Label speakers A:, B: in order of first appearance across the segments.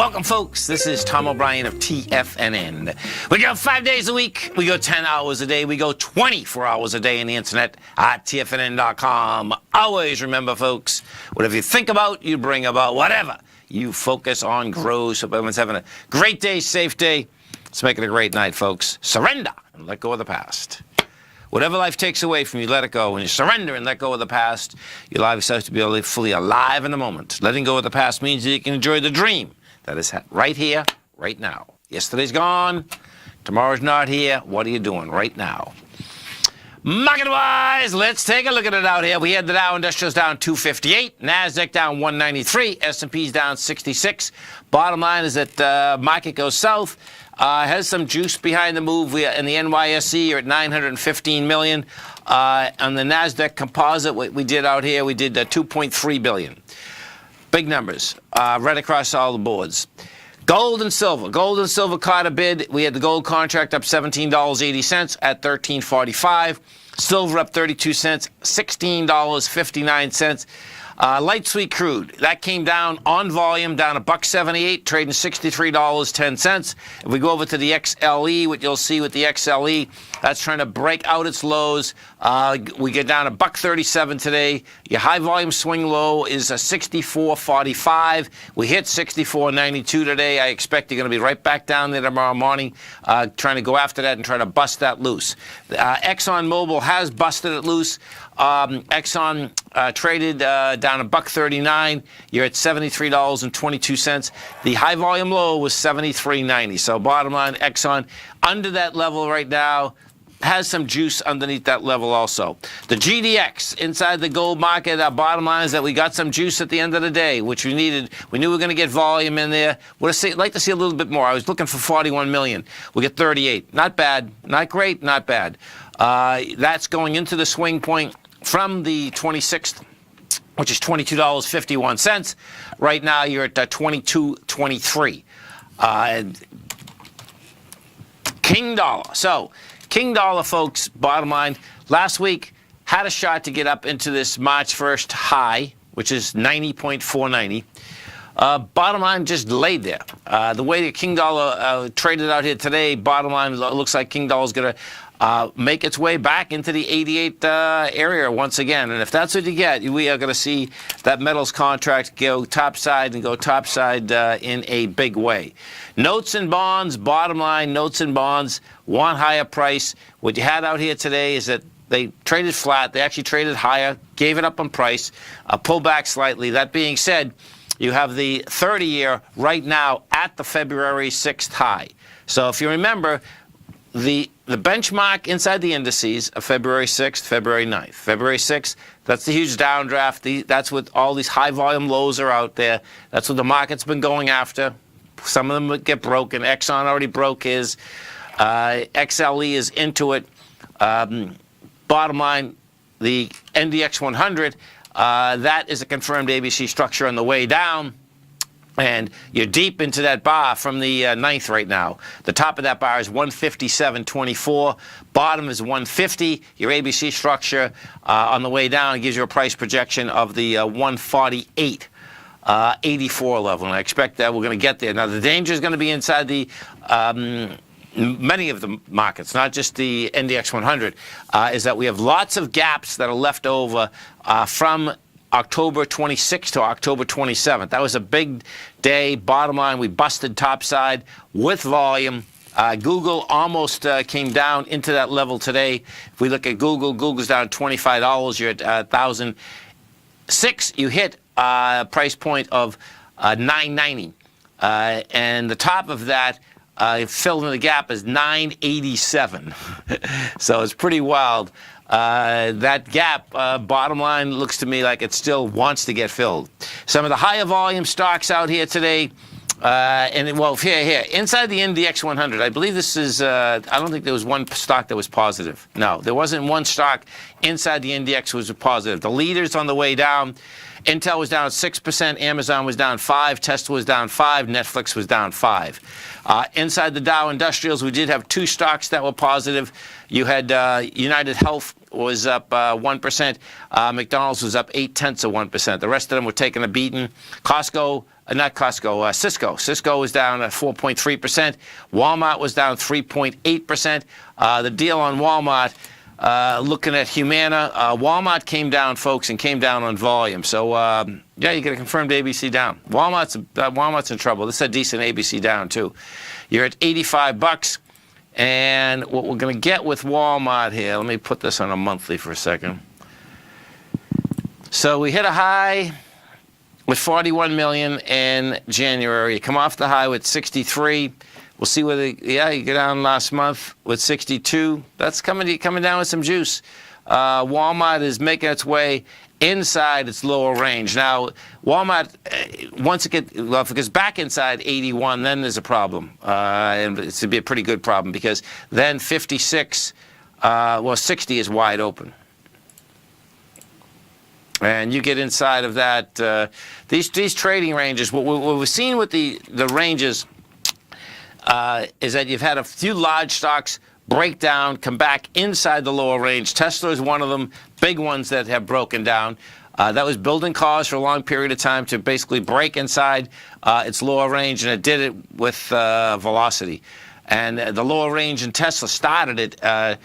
A: Welcome, folks. This is Tom O'Brien of TFNN. We go 5 days a week. We go 10 hours a day. We go 24 hours a day on the internet at TFNN.com. Always remember, folks, whatever you think about, you bring about. Whatever you focus on grows. Hope everyone's having a great day, safe day. Let's make it a great night, folks. Surrender and let go of the past. Whatever life takes away from you, let it go. When you surrender and let go of the past, you allow yourself to be able to live fully alive in the moment. Letting go of the past means that you can enjoy the dream that is right here, right now. Yesterday's gone. Tomorrow's not here. What are you doing right now? Market-wise, let's take a look at it out here. We had the Dow Industrials down 258, NASDAQ down 193, S&P's down 66. Bottom line is that market goes south. Has some juice behind the move. In the NYSE, you're at 915 million. On the NASDAQ composite, what we did out here, we did 2.3 billion. Big numbers, right across all the boards. Gold and silver. Gold and silver caught a bid. We had the gold contract up $17.80 at $13.45. Silver up 32 cents, $16.59. Light sweet crude, that came down on volume, down $1.78, trading $63.10. If we go over to the XLE, what you'll see with the XLE, that's trying to break out its lows. We get down $1.37 today. Your high volume swing low is a $64.45. We hit $64.92 today. I expect you're going to be right back down there tomorrow morning, trying to go after that and try to bust that loose. ExxonMobil has busted it loose. Exxon traded down $1.39. You're at $73.22. The high volume low was $73.90. So bottom line, Exxon under that level right now. Has some juice underneath that level also. The GDX inside the gold market, our bottom line is that we got some juice at the end of the day, which we needed. We knew we were going to get volume in there. Would like to see a little bit more. I was looking for 41 million. We get 38. Not bad. Not great. Not bad. That's going into the swing point from the 26th, which is $22.51. Right now, you're at $22.23. King dollar. So, King dollar, folks, bottom line, last week had a shot to get up into this March 1st high, which is 90.490. Bottom line, just laid there. The way the King dollar traded out here today, bottom line, looks like King dollar is going to make its way back into the 88 area once again. And if that's what you get, we are going to see that metals contract go topside and go topside in a big way. Notes and bonds, bottom line, notes and bonds, want higher price. What you had out here today is that they traded flat. They actually traded higher, gave it up on price, pulled back slightly. That being said, you have the 30-year right now at the February 6th high. So if you remember, the benchmark inside the indices of February 6th, February 9th. February 6th, that's the huge downdraft. That's what all these high-volume lows are out there. That's what the market's been going after. Some of them would get broken. Exxon already broke his. XLE is into it. Bottom line, the NDX 100, that is a confirmed ABC structure on the way down. And you're deep into that bar from the 9th right now. The top of that bar is 157.24. Bottom is 150. Your ABC structure on the way down gives you a price projection of the 148.84 level. And I expect that we're going to get there. Now, the danger is going to be inside the many of the markets, not just the NDX 100, is that we have lots of gaps that are left over from October 26th to October 27th. That was a big day. Bottom line, we busted topside with volume. Google almost came down into that level today. If we look at Google, Google's down $25. You're at 1,006. You hit a price point of $990. And the top of that, filled in the gap, is $987. So it's pretty wild. That gap, bottom line, looks to me like it still wants to get filled. Some of the higher volume stocks out here today, here, inside the NDX 100, I believe this is, I don't think there was one stock that was positive. No, there wasn't one stock inside the NDX was positive. The leaders on the way down, Intel was down 6%, Amazon was down 5%, Tesla was down 5%, Netflix was down 5%. Inside the Dow Industrials, we did have two stocks that were positive. You had United Health was up 1%. McDonald's was up 0.8%. The rest of them were taking a beating. Cisco was down at 4.3%. Walmart was down 3.8%. The deal on Walmart, looking at Humana, Walmart came down, folks, and came down on volume. So, yeah, you get a confirmed ABC down. Walmart's in trouble. This is a decent ABC down, too. You're at $85. And what we're going to get with Walmart here, let me put this on a monthly for a second. So we hit a high with 41 million in January. You come off the high with 63. We'll see whether, you go down last month with 62. That's coming down with some juice. Walmart is making its way inside its lower range. Now, Walmart, if it gets back inside 81, then there's a problem. And it's to be a pretty good problem, because then 56, 60 is wide open. And you get inside of that, these trading ranges, what we've seen with the ranges is that you've had a few large stocks break down, come back inside the lower range. Tesla is one of them, big ones that have broken down. That was building cars for a long period of time to basically break inside its lower range, and it did it with velocity. And the lower range in Tesla started at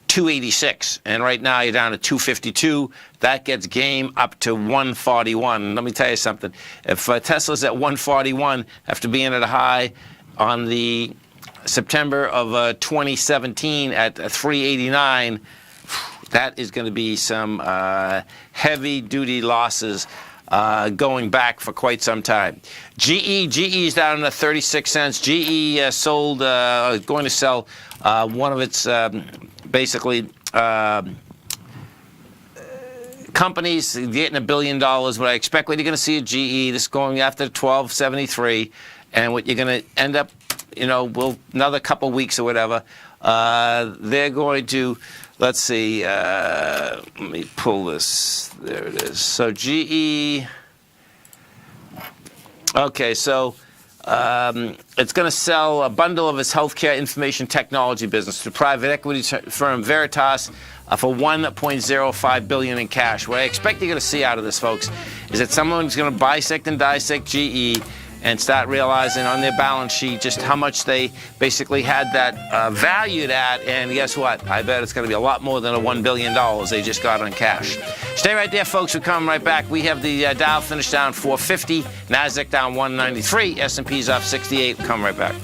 A: 286, and right now you're down to 252. That gets game up to 141. Let me tell you something. If Tesla's at 141 after being at a high on the September of 2017 at 389, that is going to be some heavy-duty losses going back for quite some time. GE is down to 36 cents. GE sold, going to sell one of its basically companies, getting $1 billion. What I expect, what you're going to see at GE, this going after 1273, and what you're going to end up, another couple weeks or whatever, they're going to, let's see, let me pull this. There it is. So GE, okay, so it's going to sell a bundle of its healthcare information technology business to private equity firm Veritas for $1.05 billion in cash. What I expect you're going to see out of this, folks, is that someone's going to bisect and dissect GE and start realizing on their balance sheet just how much they basically had that valued at. And guess what? I bet it's going to be a lot more than a $1 billion they just got on cash. Stay right there, folks. We'll come right back. We have the Dow finished down 450, NASDAQ down 193, S&P's up 68. We'll come right back.